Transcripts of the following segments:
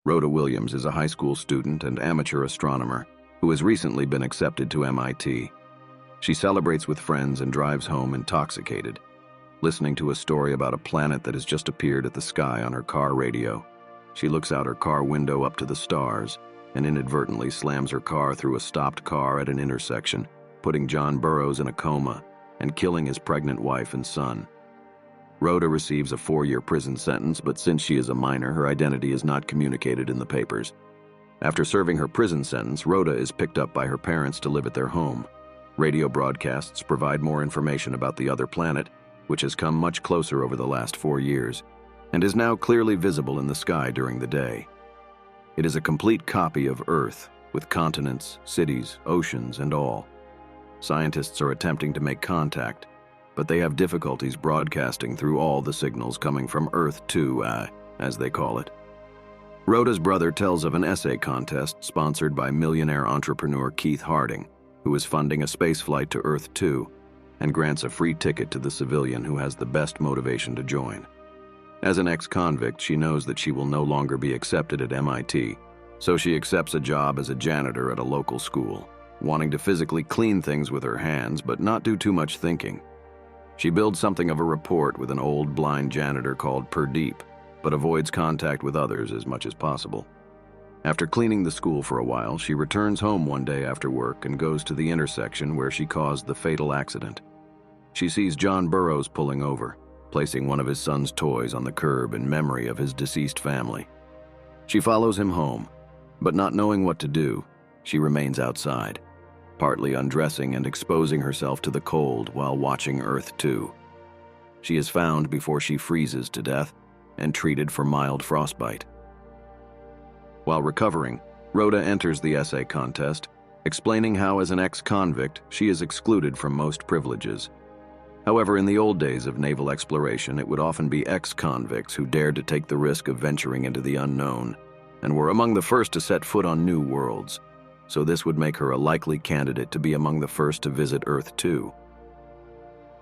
Rhoda Williams is a high school student and amateur astronomer who has recently been accepted to MIT. She celebrates with friends and drives home intoxicated, listening to a story about a planet that has just appeared at the sky on her car radio. She looks out her car window up to the stars and inadvertently slams her car through a stopped car at an intersection, putting John Burroughs in a coma and killing his pregnant wife and son. Rhoda receives a 4-year prison sentence, but since she is a minor, her identity is not communicated in the papers. After serving her prison sentence, Rhoda is picked up by her parents to live at their home. Radio broadcasts provide more information about the other planet, which has come much closer over the last 4 years, and is now clearly visible in the sky during the day. It is a complete copy of Earth, with continents, cities, oceans, and all. Scientists are attempting to make contact, but they have difficulties broadcasting through all the signals coming from Earth 2, as they call it. Rhoda's brother tells of an essay contest sponsored by millionaire entrepreneur Keith Harding, who is funding a spaceflight to Earth 2 and grants a free ticket to the civilian who has the best motivation to join. As an ex-convict, she knows that she will no longer be accepted at MIT, so she accepts a job as a janitor at a local school, wanting to physically clean things with her hands but not do too much thinking. She builds something of a rapport with an old blind janitor called Perdeep, but avoids contact with others as much as possible. After cleaning the school for a while, she returns home one day after work and goes to the intersection where she caused the fatal accident. She sees John Burroughs pulling over, placing one of his son's toys on the curb in memory of his deceased family. She follows him home, but not knowing what to do, she remains outside, partly undressing and exposing herself to the cold while watching Earth 2. She is found before she freezes to death and treated for mild frostbite. While recovering, Rhoda enters the essay contest, explaining how as an ex-convict she is excluded from most privileges. However, in the old days of naval exploration, it would often be ex-convicts who dared to take the risk of venturing into the unknown and were among the first to set foot on new worlds, so this would make her a likely candidate to be among the first to visit Earth 2.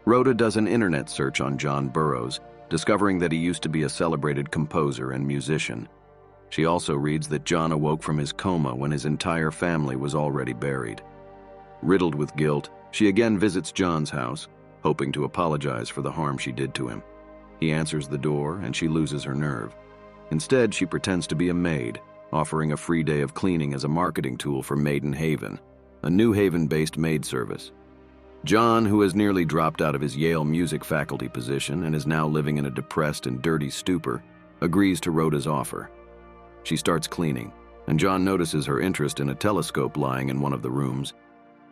Rhoda does an internet search on John Burroughs, discovering that he used to be a celebrated composer and musician. She also reads that John awoke from his coma when his entire family was already buried. Riddled with guilt, she again visits John's house, hoping to apologize for the harm she did to him. He answers the door and she loses her nerve. Instead, she pretends to be a maid, offering a free day of cleaning as a marketing tool for Maiden Haven, a New Haven-based maid service. John, who has nearly dropped out of his Yale music faculty position and is now living in a depressed and dirty stupor, agrees to Rhoda's offer. She starts cleaning, and John notices her interest in a telescope lying in one of the rooms.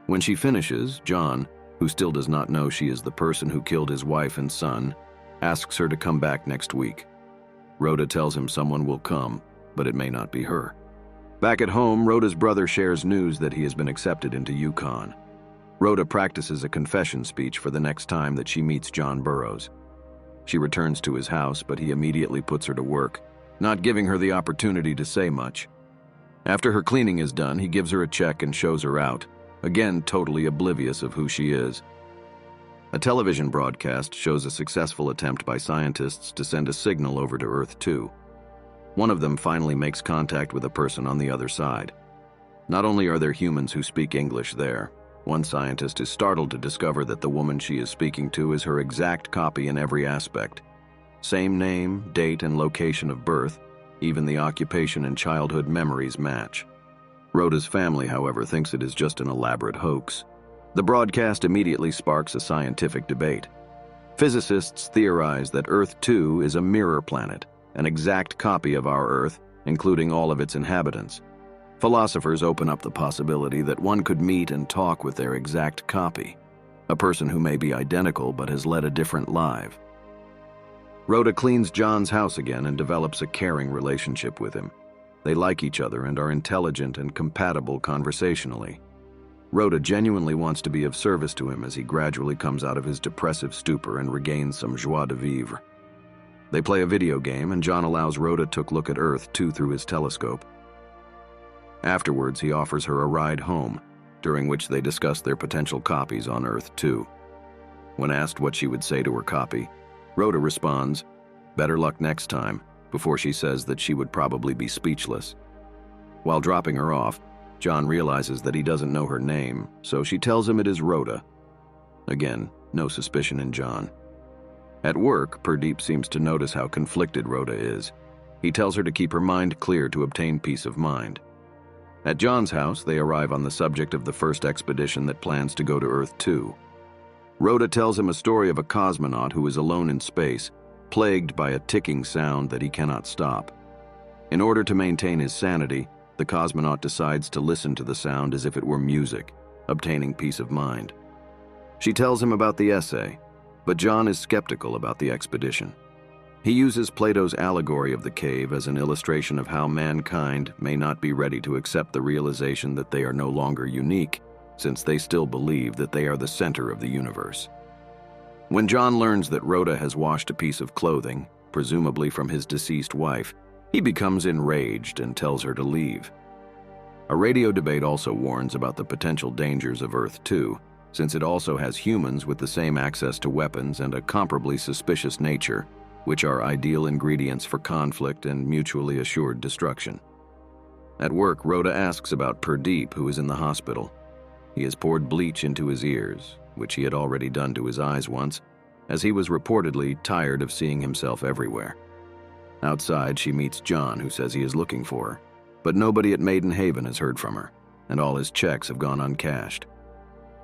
When she finishes, John, who still does not know she is the person who killed his wife and son, asks her to come back next week. Rhoda tells him someone will come, but it may not be her. Back at home, Rhoda's brother shares news that he has been accepted into UConn. Rhoda practices a confession speech for the next time that she meets John Burroughs. She returns to his house, but he immediately puts her to work, not giving her the opportunity to say much. After her cleaning is done, he gives her a check and shows her out, again totally oblivious of who she is. A television broadcast shows a successful attempt by scientists to send a signal over to Earth 2. One of them finally makes contact with a person on the other side. Not only are there humans who speak English there, one scientist is startled to discover that the woman she is speaking to is her exact copy in every aspect. Same name, date, and location of birth, even the occupation and childhood memories match. Rhoda's family, however, thinks it is just an elaborate hoax. The broadcast immediately sparks a scientific debate. Physicists theorize that Earth 2 is a mirror planet, an exact copy of our Earth, including all of its inhabitants. Philosophers open up the possibility that one could meet and talk with their exact copy, a person who may be identical but has led a different life. Rhoda cleans John's house again and develops a caring relationship with him. They like each other and are intelligent and compatible conversationally. Rhoda genuinely wants to be of service to him as he gradually comes out of his depressive stupor and regains some joie de vivre. They play a video game, and John allows Rhoda to look at Earth 2 through his telescope. Afterwards, he offers her a ride home, during which they discuss their potential copies on Earth 2. When asked what she would say to her copy, Rhoda responds, "Better luck next time, before she says that she would probably be speechless. While dropping her off, John realizes that he doesn't know her name, so she tells him it is Rhoda. Again, no suspicion in John. At work, Pradeep seems to notice how conflicted Rhoda is. He tells her to keep her mind clear to obtain peace of mind. At John's house, they arrive on the subject of the first expedition that plans to go to Earth 2. Rhoda tells him a story of a cosmonaut who is alone in space, plagued by a ticking sound that he cannot stop. In order to maintain his sanity, the cosmonaut decides to listen to the sound as if it were music, obtaining peace of mind. She tells him about the essay, but John is skeptical about the expedition. He uses Plato's allegory of the cave as an illustration of how mankind may not be ready to accept the realization that they are no longer unique, since they still believe that they are the center of the universe. When John learns that Rhoda has washed a piece of clothing, presumably from his deceased wife, he becomes enraged and tells her to leave. A radio debate also warns about the potential dangers of Earth 2, since it also has humans with the same access to weapons and a comparably suspicious nature, which are ideal ingredients for conflict and mutually assured destruction. At work, Rhoda asks about Pradeep, who is in the hospital. He has poured bleach into his ears, which he had already done to his eyes once, as he was reportedly tired of seeing himself everywhere. Outside, she meets John, who says he is looking for her, but nobody at Maiden Haven has heard from her, and all his checks have gone uncashed.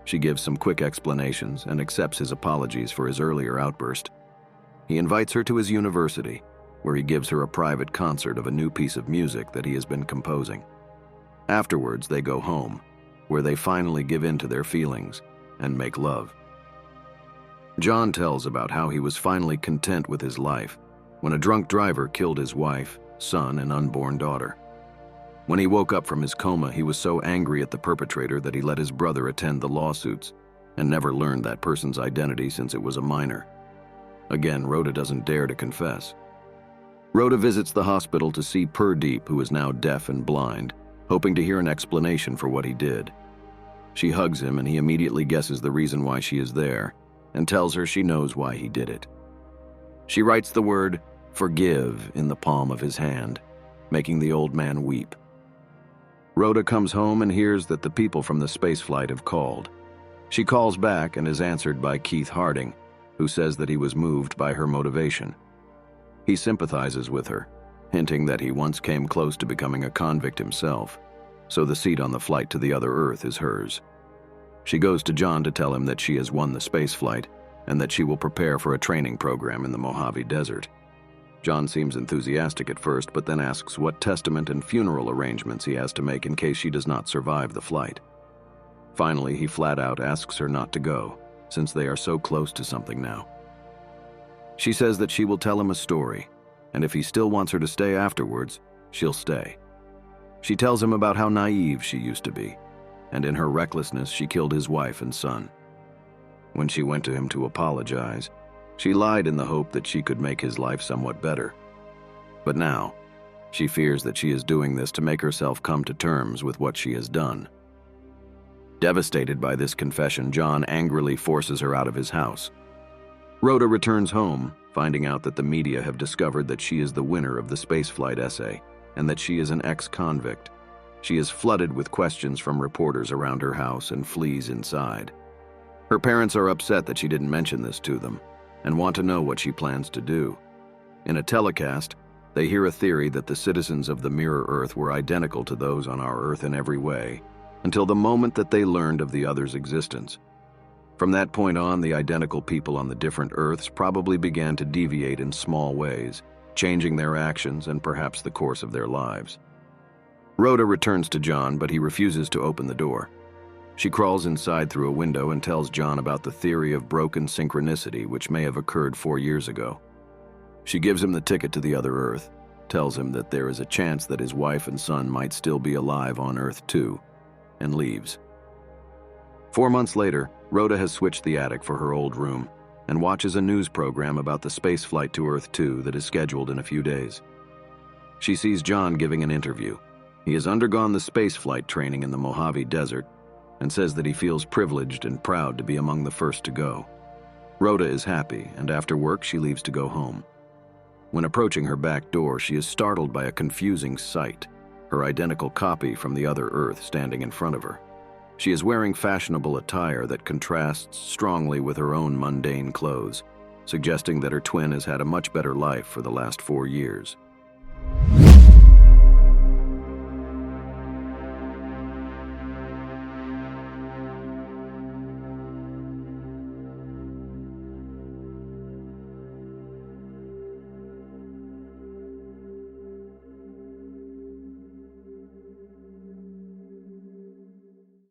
She gives some quick explanations and accepts his apologies for his earlier outburst. He invites her to his university, where he gives her a private concert of a new piece of music that he has been composing. Afterwards, they go home, where they finally give in to their feelings and make love. John tells about how he was finally content with his life when a drunk driver killed his wife, son, and unborn daughter. When he woke up from his coma, he was so angry at the perpetrator that he let his brother attend the lawsuits and never learned that person's identity since it was a minor. Again, Rhoda doesn't dare to confess. Rhoda visits the hospital to see Pradeep, who is now deaf and blind, hoping to hear an explanation for what he did. She hugs him and he immediately guesses the reason why she is there and tells her she knows why he did it. She writes the word "forgive" in the palm of his hand, making the old man weep. Rhoda comes home and hears that the people from the spaceflight have called. She calls back and is answered by Keith Harding, who says that he was moved by her motivation. He sympathizes with her, hinting that he once came close to becoming a convict himself, so the seat on the flight to the other Earth is hers. She goes to John to tell him that she has won the spaceflight and that she will prepare for a training program in the Mojave Desert. John seems enthusiastic at first, but then asks what testament and funeral arrangements he has to make in case she does not survive the flight. Finally, he flat out asks her not to go, since they are so close to something now. She says that she will tell him a story, and if he still wants her to stay afterwards, she'll stay. She tells him about how naive she used to be, and in her recklessness she killed his wife and son. When she went to him to apologize, she lied in the hope that she could make his life somewhat better. But now, she fears that she is doing this to make herself come to terms with what she has done. Devastated by this confession, John angrily forces her out of his house. Rhoda returns home, finding out that the media have discovered that she is the winner of the spaceflight essay and that she is an ex-convict. She is flooded with questions from reporters around her house and flees inside. Her parents are upset that she didn't mention this to them and want to know what she plans to do. In a telecast, they hear a theory that the citizens of the Mirror Earth were identical to those on our Earth in every way, until the moment that they learned of the other's existence. From that point on, the identical people on the different Earths probably began to deviate in small ways, changing their actions and perhaps the course of their lives. Rhoda returns to John, but he refuses to open the door. She crawls inside through a window and tells John about the theory of broken synchronicity, which may have occurred 4 years ago. She gives him the ticket to the other Earth, tells him that there is a chance that his wife and son might still be alive on Earth 2, and leaves. 4 months later, Rhoda has switched the attic for her old room and watches a news program about the space flight to Earth 2 that is scheduled in a few days. She sees John giving an interview. He has undergone the space flight training in the Mojave Desert and says that he feels privileged and proud to be among the first to go. Rhoda is happy, and after work she leaves to go home. When approaching her back door, she is startled by a confusing sight, her identical copy from the other Earth standing in front of her. She is wearing fashionable attire that contrasts strongly with her own mundane clothes, suggesting that her twin has had a much better life for the last 4 years.